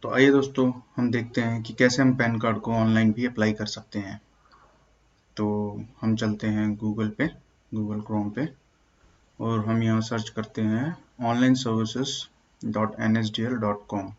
तो आइए दोस्तों, हम देखते हैं कि कैसे हम पैन कार्ड को ऑनलाइन भी अप्लाई कर सकते हैं। तो हम चलते हैं गूगल क्रोम पे, और हम यहाँ सर्च करते हैं onlineservices.nsdl.com।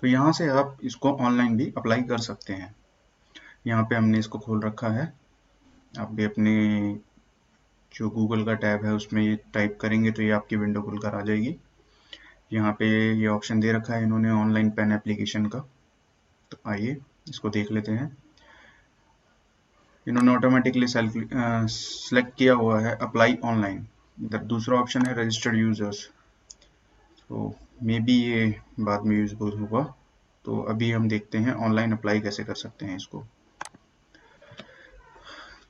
तो यहाँ से आप इसको ऑनलाइन भी अप्लाई कर सकते हैं। यहाँ पे हमने इसको खोल रखा है। आप भी अपने जो गूगल का टैब है उसमें ये टाइप करेंगे तो ये आपकी विंडो खुलकर आ जाएगी। यहाँ पे ये ऑप्शन दे रखा है इन्होंने ऑनलाइन पैन एप्लीकेशन का। तो आइए इसको देख लेते हैं। इन्होंने ऑटोमेटिकली सेलेक्ट किया हुआ है अप्लाई ऑनलाइन। इधर दूसरा ऑप्शन है रजिस्टर्ड यूजर्स, तो मे बी ये बाद में यूजफुल होगा। तो अभी हम देखते हैं ऑनलाइन अप्लाई कैसे कर सकते हैं इसको।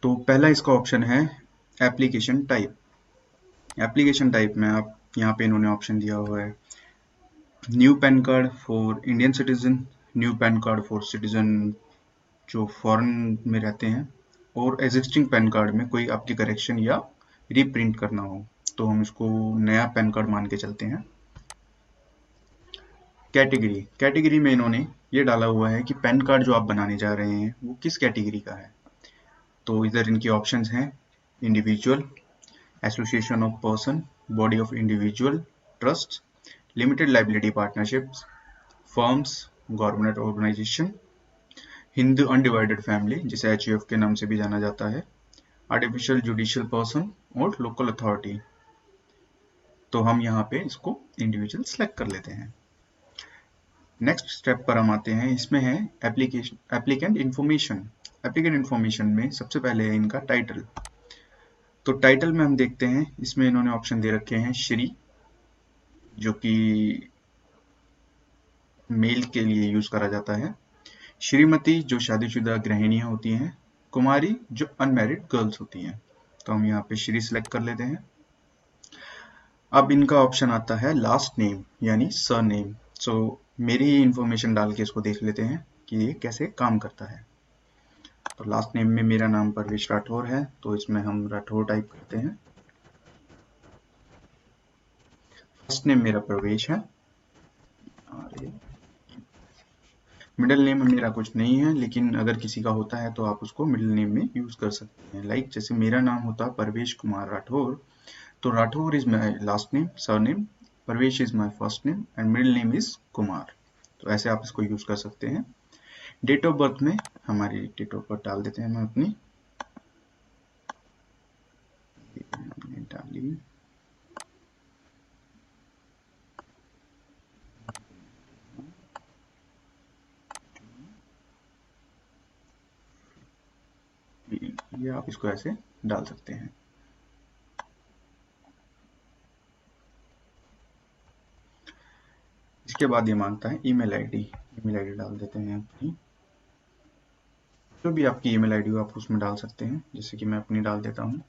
तो पहला इसका ऑप्शन है एप्लीकेशन टाइप। एप्लीकेशन टाइप में आप यहाँ पे इन्होंने ऑप्शन दिया हुआ है new pan card for Indian citizen, new pan card for citizen जो फॉरेन में रहते हैं, और एग्जिस्टिंग पैन कार्ड में कोई आपकी करेक्शन या रीप्रिंट करना हो तो हम इसको नया पैन कार्ड मान के चलते हैं। कैटेगरी में इन्होंने ये डाला हुआ है कि पैन कार्ड जो आप बनाने जा रहे हैं वो किस कैटेगरी का है। तो इधर इनके ऑप्शंस हैं individual, association of person, body of individual, trust, limited liability partnerships, firms, government organisation, Hindu undivided family जिसे HUF के नाम से भी जाना जाता है, आर्टिफिशियल जुडिशियल पर्सन और लोकल अथॉरिटी। तो हम यहाँ पे इसको इंडिविजुअल सेलेक्ट कर लेते हैं। नेक्स्ट स्टेप पर हम आते हैं। इसमें है एप्लीकेंट इन्फॉर्मेशन। एप्लीकेंट इन्फॉर्मेशन में सबसे पहले है इनका टाइटल। तो टाइटल में हम देखते हैं इसमें इन्होंने ऑप्शन दे रखे हैं श्री, जो कि मेल के लिए यूज करा जाता है, श्रीमती जो शादीशुदा गृहिणियां होती हैं, कुमारी जो अनमैरिड गर्ल्स होती हैं। तो हम यहाँ पे श्री सिलेक्ट कर लेते हैं। अब इनका ऑप्शन आता है लास्ट नेम यानी सरनेम। सो मेरी ही इंफॉर्मेशन डाल के इसको देख लेते हैं कि ये कैसे काम करता है। तो लास्ट नेम में मेरा नाम परवेश राठौर है, तो इसमें हम राठौर टाइप करते हैं। फर्स्ट नेम मेरा प्रवेश है, मिडिल नेम मेरा कुछ नहीं है, लेकिन अगर किसी का होता है तो आप उसको मिडिल नेम में यूज कर सकते हैं। लाइक जैसे मेरा नाम होता परवेश कुमार राठौर, तो Rathore is my last name, surname, Parvesh is my first name and middle name is Kumar. तो ऐसे आप इसको यूज कर सकते हैं। डेट ऑफ बर्थ में हमारी डेट ऑफ बर्थ डाल देते हैं। हम अपनी डाली, ये आप इसको ऐसे डाल सकते हैं। इसके बाद ये मांगता है ईमेल आईडी। ईमेल आईडी डाल देते हैं अपनी, जो भी आपकी ईमेल आईडी हो आप उसमें डाल सकते हैं। जैसे कि मैं अपनी डाल देता हूँ,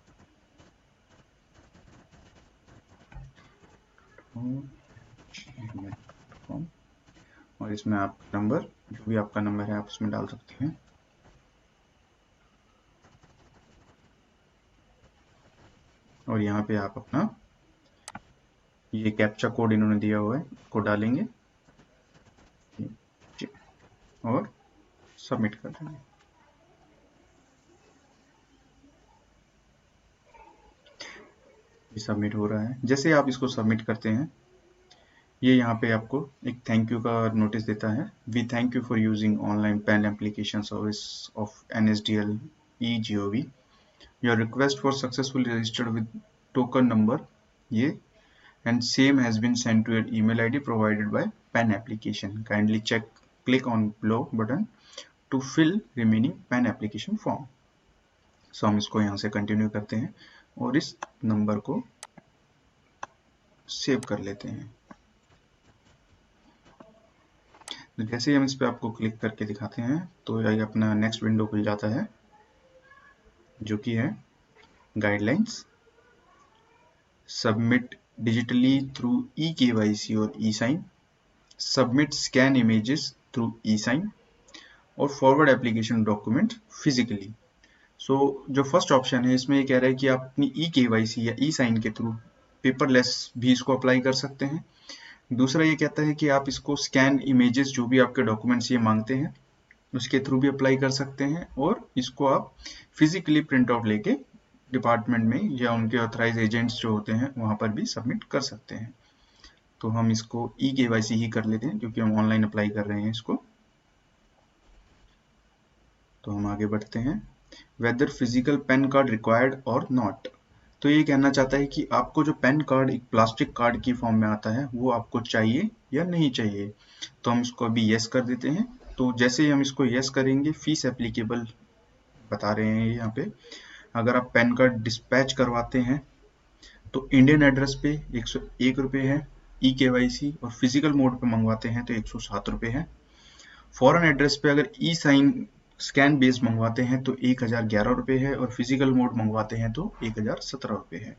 और इसमें आप नंबर, जो भी आपका नंबर है आप उसमें डाल सकते हैं। और यहाँ पे आप अपना ये कैप्चा कोड इन्होंने दिया हुआ है को डालेंगे और सबमिट कर देंगे। ये सबमिट हो रहा है। जैसे आप इसको सबमिट करते हैं, ये यहाँ पे आपको एक थैंक यू का नोटिस देता है। We thank you for using online PAN application service of NSDL eGov। Your request for successfully registered with token number ये and same has been sent to your email ID provided by PAN application. Kindly click on below button to fill remaining PAN application form. So हम इसको यहाँ से continue करते हैं और इस number को सेव कर लेते हैं। तो जैसे ही हम इस पे आपको क्लिक करके दिखाते हैं तो ये अपना नेक्स्ट विंडो खुल जाता है, जो कि है guidelines, submit digitally through eKYC और e-sign, submit scan images through e-sign और forward application document physically। So जो फर्स्ट ऑप्शन है इसमें ये कह रहा है कि आप अपनी eKYC या e-sign के थ्रू पेपरलेस भी इसको अप्लाई कर सकते हैं, दूसरा ये कहता है कि आप इसको स्कैन इमेजेस जो भी आपके डॉक्यूमेंट्स ये मांगते हैं उसके थ्रू भी अप्लाई कर सकते हैं, और इसको आप फिजिकली प्रिंट आउट लेके डिपार्टमेंट में या उनके ऑथराइज एजेंट्स जो होते हैं वहां पर भी सबमिट कर सकते हैं। तो हम इसको ई-केवाईसी ही कर लेते हैं क्योंकि हम ऑनलाइन अप्लाई कर रहे हैं इसको। तो हम आगे बढ़ते हैं। Whether physical PAN card required और नॉट। तो ये कहना चाहता है कि आपको जो पेन कार्ड एक प्लास्टिक कार्ड की फॉर्म में आता है वो आपको चाहिए या नहीं चाहिए। तो हम इसको अभी यस कर देते हैं। तो जैसे ही हम इसको यस करेंगे, फीस एप्लीकेबल बता रहे हैं यहाँ पे। अगर आप पेन कार्ड डिस्पैच करवाते हैं तो इंडियन एड्रेस पे 101 रुपये है ई-केवाईसी, और फिजिकल मोड पे मंगवाते हैं तो 107 रुपये है। फॉरेन एड्रेस पे अगर ई साइन स्कैन बेस मंगवाते हैं तो 1011 रुपये है, और फिजिकल मोड मंगवाते हैं तो 1017 रुपये है।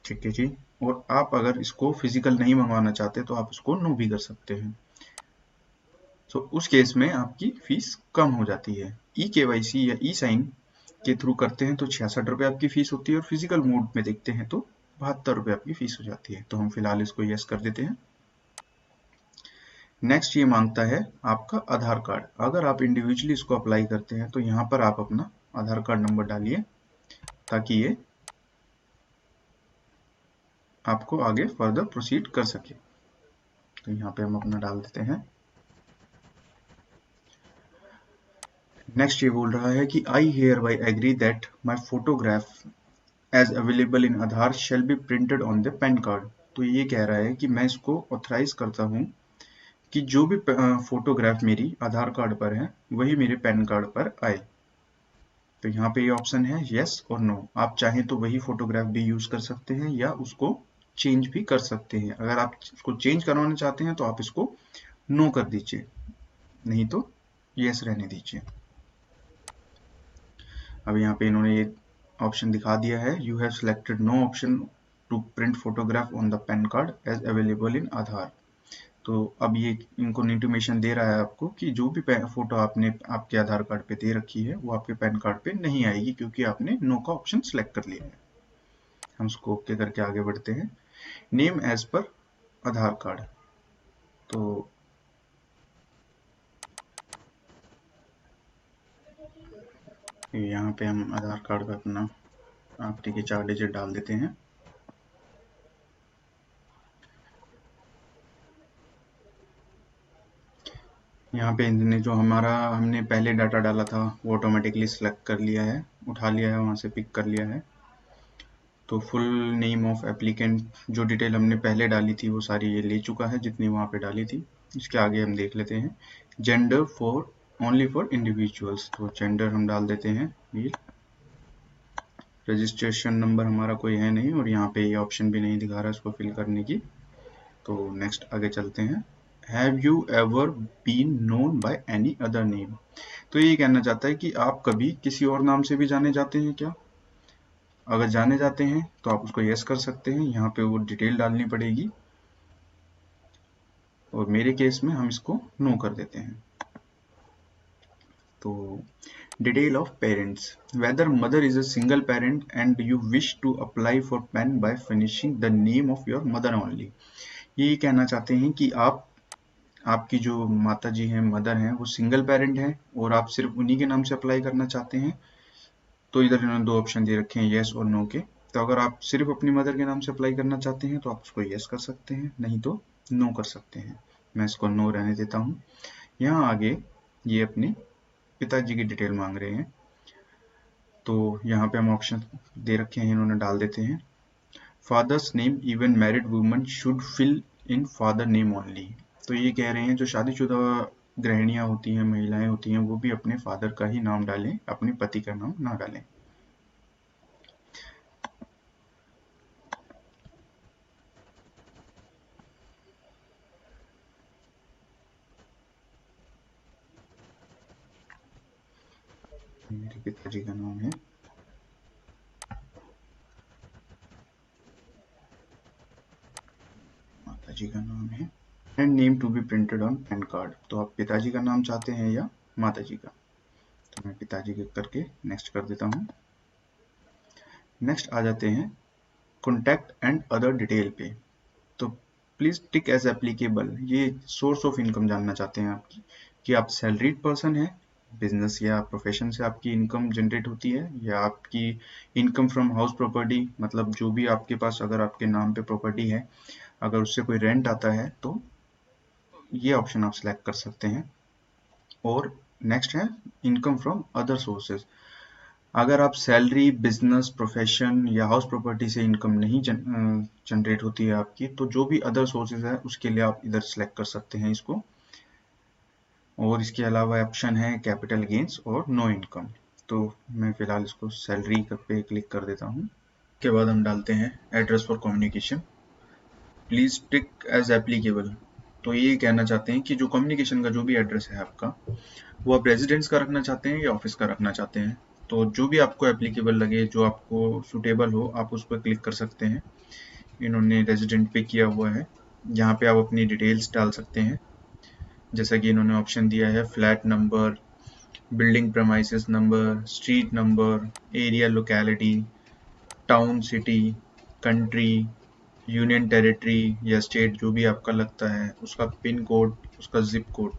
ठीक है जी। और आप अगर इसको फिजिकल नहीं मंगवाना चाहते तो आप इसको नो भी कर सकते हैं। तो उस केस में आपकी फीस कम हो जाती है। ई-केवाईसी या ई साइन के थ्रू करते हैं तो 66 रुपये आपकी फीस होती है, और फिजिकल मोड में देखते हैं तो 72 रुपये आपकी फीस हो जाती है। तो हम फिलहाल इसको यस कर देते हैं। नेक्स्ट ये मांगता है आपका आधार कार्ड। अगर आप इंडिविजुअली इसको अप्लाई करते हैं तो यहाँ पर आप अपना आधार कार्ड नंबर डालिए ताकि ये आपको आगे फर्दर प्रोसीड कर सके। तो यहाँ पे हम अपना डाल देते हैं। नेक्स्ट ये बोल रहा है कि I hereby agree that my photograph as available in Aadhaar shall be printed on the PAN card. तो ये कह रहा है कि मैं इसको ऑथराइज करता हूँ कि जो भी फोटोग्राफ मेरी आधार कार्ड पर है वही मेरे पैन कार्ड पर आए। तो यहाँ पे ये ऑप्शन है यस और नो। आप चाहें तो वही फोटोग्राफ भी यूज कर सकते हैं या उसको चेंज भी कर सकते हैं। अगर आप उसको चेंज करवाना चाहते हैं तो आप इसको नो कर दीजिए, नहीं तो यस रहने दीजिए। अब यहाँ पे इन्होंने ये ऑप्शन दिखा दिया है, you have selected no option to print photograph on the PAN card as available in Aadhaar. तो अब ये इनको इंटीमेशन दे रहा है आपको कि जो भी फोटो आपने आपके आधार कार्ड पे दे रखी है वो आपके पैन कार्ड पे नहीं आएगी क्योंकि आपने नो का ऑप्शन सिलेक्ट कर लिया है। हम इसको ओके करके आगे बढ़ते हैं। नेम एज पर आधार कार्ड। तो यहाँ पे हम आधार कार्ड का अपना आखिरी के 4 डिजिट डाल देते हैं। यहाँ पे इन्होंने जो हमने पहले डाटा डाला था वो ऑटोमेटिकली सिलेक्ट कर लिया है, उठा लिया है, वहाँ से पिक कर लिया है। तो फुल नेम ऑफ एप्लीकेंट जो डिटेल हमने पहले डाली थी वो सारी ये ले चुका है जितनी वहाँ पे डाली थी। इसके आगे हम देख लेते हैं gender for only for individuals. तो जेंडर हम डाल देते हैं मेल। रजिस्ट्रेशन नंबर हमारा कोई है नहीं, और यहाँ पे ये ऑप्शन भी नहीं दिखा रहा इसको फिल करने की। तो नेक्स्ट आगे चलते हैं। Have you ever been known by any other name. तो ये कहना चाहता है कि आप कभी किसी और नाम से भी जाने जाते हैं क्या। अगर जाने जाते हैं तो आप उसको यस कर सकते हैं, यहाँ पे वो डिटेल डालनी पड़ेगी, और मेरे केस में हम इसको नो कर देते हैं। तो detail of parents, whether mother is a single parent and you wish to apply for PAN by finishing the name of your mother only. ये कहना चाहते हैं कि आपकी जो माता जी हैं, मदर हैं, वो सिंगल पेरेंट हैं और आप सिर्फ उन्हीं के नाम से अप्लाई करना चाहते हैं। तो इधर इन्होंने 2 ऑप्शन दे रखे हैं यस और नो के। तो अगर आप सिर्फ अपनी मदर के नाम से अप्लाई करना चाहते हैं तो आप उसको यस कर सकते हैं, नहीं तो नो कर सकते हैं। मैं इसको नो रहने देता हूँ। यहाँ आगे ये अपने पिताजी की डिटेल मांग रहे हैं, तो यहाँ पे हम ऑप्शन दे रखे हैं, इन्होंने डाल देते हैं। Father's name even married woman should fill in father name only. तो ये कह रहे हैं जो शादीशुदा गृहिणियां होती हैं, महिलाएं होती हैं, वो भी अपने फादर का ही नाम डालें, अपने पति का नाम ना डालें। मेरे पिताजी का नाम है, माताजी का नाम है, and name to be printed on PAN card. तो आप पिताजी का नाम चाहते हैं या माताजी का। तो मैं पिताजी के करके नेक्स्ट कर देता हूँ। नेक्स्ट आ जाते हैं कॉन्टैक्ट एंड अदर डिटेल पे। तो प्लीज टिक एज एप्लीकेबल, ये सोर्स ऑफ इनकम जानना चाहते हैं आपकी, कि आप सैलरीड पर्सन है, बिजनेस या प्रोफेशन से आपकी इनकम जनरेट होती है, या आपकी इनकम फ्रॉम हाउस प्रॉपर्टी, मतलब जो भी आपके पास अगर आपके नाम पे प्रॉपर्टी है, अगर उससे कोई रेंट आता है तो ये ऑप्शन आप सिलेक्ट कर सकते हैं। और नेक्स्ट है इनकम फ्रॉम अदर सोर्सेज, अगर आप सैलरी, बिजनेस, प्रोफेशन या हाउस प्रॉपर्टी से इनकम नहीं जनरेट होती है आपकी, तो जो भी अदर सोर्सेज है उसके लिए आप इधर सेलेक्ट कर सकते हैं इसको। और इसके अलावा ऑप्शन है कैपिटल गेन्स और नो इनकम। तो मैं फिलहाल इसको सैलरी पे क्लिक कर देता हूँ। उसके बाद हम डालते हैं address for communication, please tick as applicable. तो ये कहना चाहते हैं कि जो कम्युनिकेशन का जो भी एड्रेस है आपका, वो आप रेजिडेंस का रखना चाहते हैं या ऑफिस का रखना चाहते हैं। तो जो भी आपको एप्लीकेबल लगे, जो आपको सुटेबल हो, आप उस पर क्लिक कर सकते हैं। इन्होंने रेजिडेंट पे किया हुआ है, यहाँ पे आप अपनी डिटेल्स डाल सकते हैं, जैसा कि इन्होंने ऑप्शन दिया है flat number, building premises number, street number, area locality, town, city, country, union territory या स्टेट, जो भी आपका लगता है, उसका पिन कोड, उसका जिप कोड।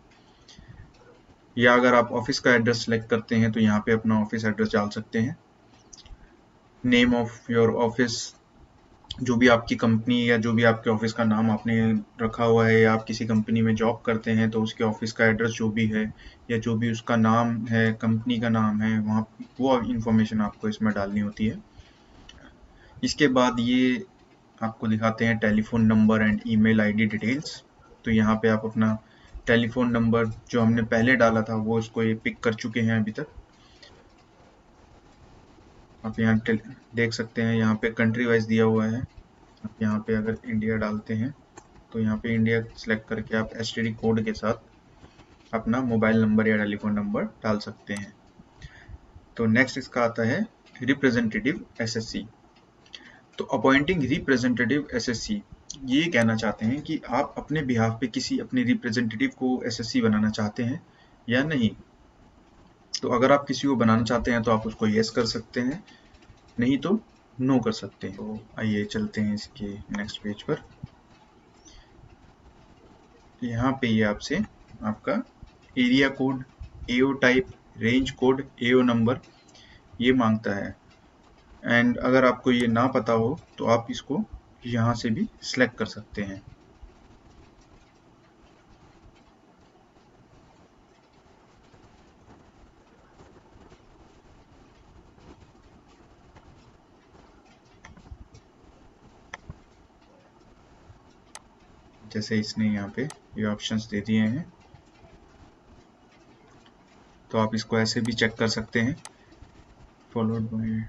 या अगर आप ऑफिस का एड्रेस सेलेक्ट करते हैं तो यहाँ पे अपना ऑफिस एड्रेस डाल सकते हैं, नेम ऑफ योर ऑफिस, जो भी आपकी कंपनी या जो भी आपके ऑफिस का नाम आपने रखा हुआ है, या आप किसी कंपनी में जॉब करते हैं तो उसके ऑफिस का एड्रेस जो भी है, या जो भी उसका नाम है, कंपनी का नाम है, वहाँ वो इन्फॉर्मेशन आपको इसमें डालनी होती है। इसके बाद ये आपको दिखाते हैं telephone number and email ID details. तो यहाँ पे आप अपना टेलीफोन नंबर जो हमने पहले डाला था वो इसको ये पिक कर चुके हैं अभी तक। आप यहाँ देख सकते हैं, यहाँ पे कंट्री वाइज दिया हुआ है। आप यहाँ पे अगर इंडिया डालते हैं तो यहाँ पे इंडिया सेलेक्ट करके आप एसटीडी कोड के साथ अपना मोबाइल नंबर या टेलीफोन नंबर डाल सकते हैं। तो नेक्स्ट इसका आता है रिप्रेजेंटेटिव एसएससी। तो अपॉइंटिंग रिप्रेजेंटेटिव एसएससी, ये कहना चाहते हैं कि आप अपने बिहाफ पे किसी अपने रिप्रेजेंटेटिव को एसएससी बनाना चाहते हैं या नहीं। तो अगर आप किसी को बनाना चाहते हैं तो आप उसको यस कर सकते हैं, नहीं तो नो कर सकते हैं। तो आइए चलते हैं इसके नेक्स्ट पेज पर। यहाँ पे ये आपसे आपका एरिया कोड, एओ टाइप, रेंज कोड, एओ नंबर ये मांगता है। एंड अगर आपको ये ना पता हो तो आप इसको यहाँ से भी सिलेक्ट कर सकते हैं। जैसे इसने यहाँ पे ये ऑप्शंस दे दिए हैं, तो आप इसको ऐसे भी चेक कर सकते हैं, फॉलोड बाय।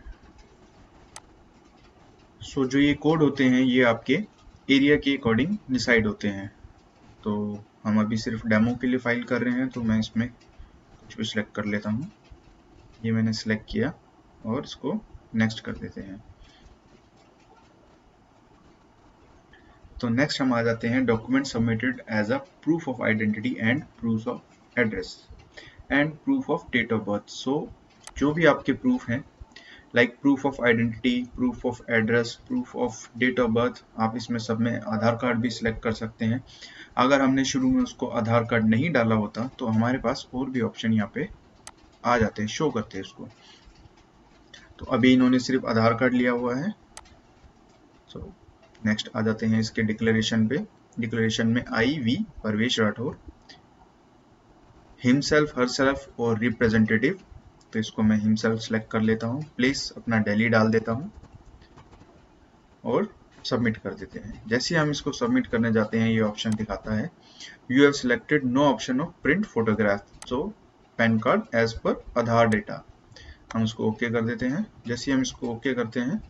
सो जो ये कोड होते हैं ये आपके एरिया के अकॉर्डिंग डिसाइड होते हैं। तो हम अभी सिर्फ डेमो के लिए फाइल कर रहे हैं, तो मैं इसमें कुछ भी सिलेक्ट कर लेता हूँ। ये मैंने सिलेक्ट किया और इसको नेक्स्ट कर देते हैं। तो नेक्स्ट हम आ जाते हैं document submitted as a proof of identity and proof of address and proof of date of birth. So जो भी आपके प्रूफ हैं, like proof of identity, proof of address, proof of date of birth, आप इसमें सब में आधार card भी select कर सकते हैं। अगर हमने शुरू में उसको आधार कार्ड नहीं डाला होता तो हमारे पास और भी ऑप्शन यहाँ पे आ जाते हैं, शो करते हैं उसको। तो अभी इन्होंने सिर्फ आधार कार्ड लिया हुआ है। तो नेक्स्ट आ जाते हैं इसके डिक्लेरेशन पे। डिक्लेरेशन में I we Parvesh Rathore, himself, herself और रिप्रेजेंटेटिव, तो इसको मैं हिमसेल्फ सेलेक्ट कर लेता हूँ, प्लेस अपना दिल्ली डाल देता हूँ और सबमिट कर देते हैं। जैसे हम इसको सबमिट करने जाते हैं ये ऑप्शन दिखाता है you have selected no option of print photograph, so PAN card as per Aadhaar data. हम इसको ओके कर देते हैं। जैसे हम इसको ओके करते हैं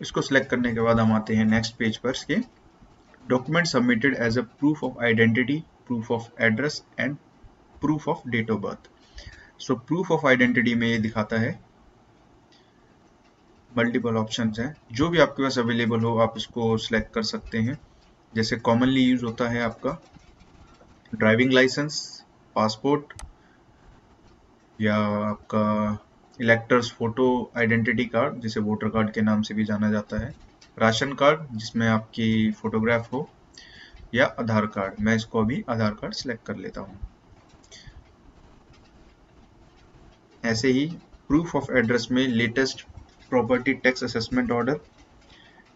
इसको सिलेक्ट करने के बाद हम आते हैं नेक्स्ट पेज पर। इसके document submitted as a proof of identity, proof of address and proof of date of birth. So proof of identity में ये दिखाता है मल्टीपल ऑप्शंस हैं, जो भी आपके पास अवेलेबल हो आप इसको सिलेक्ट कर सकते हैं। जैसे कॉमनली यूज होता है आपका ड्राइविंग लाइसेंस, पासपोर्ट, या आपका इलेक्टर्स फोटो आइडेंटिटी कार्ड जिसे वोटर कार्ड के नाम से भी जाना जाता है, राशन कार्ड जिसमें आपकी फोटोग्राफ हो, या आधार कार्ड। मैं इसको अभी आधार कार्ड सिलेक्ट कर लेता हूँ। ऐसे ही प्रूफ ऑफ एड्रेस में latest property tax assessment order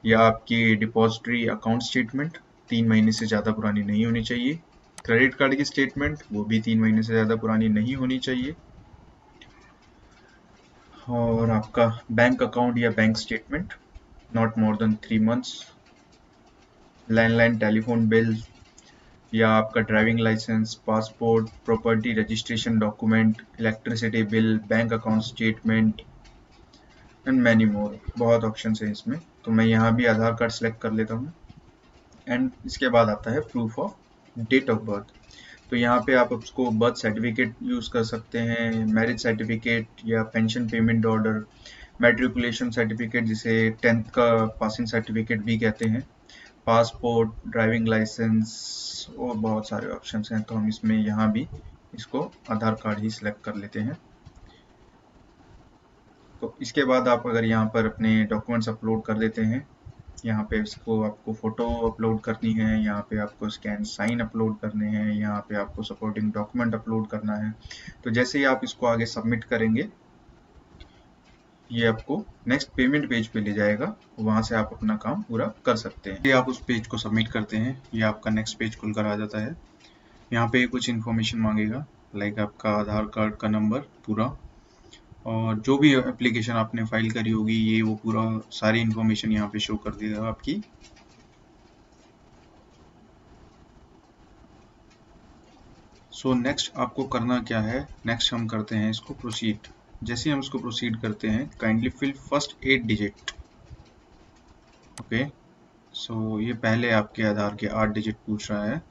या आपकी डिपॉजिटरी अकाउंट स्टेटमेंट 3 महीने से ज़्यादा पुरानी नहीं होनी चाहिए। क्रेडिट कार्ड की स्टेटमेंट वो भी 3 महीने से ज़्यादा पुरानी नहीं होनी चाहिए। और आपका बैंक अकाउंट या bank statement not more than 3 months. Landline telephone bill या आपका driving licence, passport, property registration document, electricity bill, bank account statement and many more. बहुत ऑप्शन है इसमें, तो मैं यहाँ भी आधार कार्ड सेलेक्ट कर लेता हूँ। एंड इसके बाद आता है proof of date of birth. तो यहाँ पे आप उसको बर्थ सर्टिफिकेट यूज़ कर सकते हैं, मैरिज सर्टिफिकेट या pension payment order, matriculation certificate जिसे 10th का पासिंग सर्टिफिकेट भी कहते हैं, पासपोर्ट, ड्राइविंग लाइसेंस और बहुत सारे ऑप्शंस हैं। तो हम इसमें यहाँ भी इसको आधार कार्ड ही सिलेक्ट कर लेते हैं। तो इसके बाद आप अगर यहाँ पर अपने डॉक्यूमेंट्स अपलोड कर देते हैं, यहाँ पे इसको आपको फ़ोटो अपलोड करनी है, यहाँ पे आपको स्कैन साइन अपलोड करने हैं, यहाँ पे आपको सपोर्टिंग डॉक्यूमेंट अपलोड करना है। तो जैसे ही आप इसको आगे सबमिट करेंगे, ये आपको नेक्स्ट पेमेंट पेज पे ले जाएगा, वहाँ से आप अपना काम पूरा कर सकते हैं। ये आप उस पेज को सबमिट करते हैं, ये आपका नेक्स्ट पेज खुलकर आ जाता है। यहाँ पे कुछ इन्फॉर्मेशन मांगेगा, लाइक आपका आधार कार्ड का नंबर पूरा, और जो भी एप्लीकेशन आपने फाइल करी होगी ये वो पूरा सारी इन्फॉर्मेशन यहाँ पे शो कर देगा आपकी। सो नेक्स्ट आपको करना क्या है, नेक्स्ट हम करते हैं इसको प्रोसीड। जैसे हम इसको प्रोसीड करते हैं, kindly fill first 8 digit. Okay, so ये पहले आपके आधार के 8 डिजिट पूछ रहा है।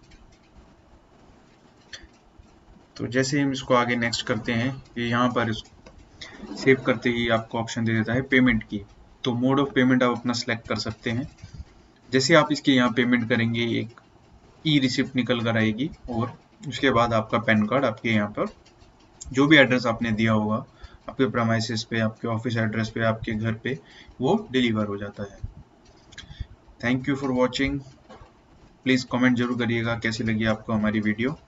तो जैसे हम इसको आगे नेक्स्ट करते हैं, ये यहाँ पर सेव करते ही आपको ऑप्शन दे देता है पेमेंट की। तो मोड ऑफ पेमेंट आप अपना सेलेक्ट कर सकते हैं। जैसे आप इसके यहाँ पेमेंट करेंगे, एक ई रिसिप्ट निकल कर आएगी, और उसके बाद आपका पैन कार्ड आपके यहाँ पर जो भी एड्रेस आपने दिया होगा, आपके प्रेमाइसेस पे, आपके ऑफिस एड्रेस पे, आपके घर पे, वो डिलीवर हो जाता है। Thank you for watching. Please comment जरूर करिएगा कैसी लगी आपको हमारी वीडियो।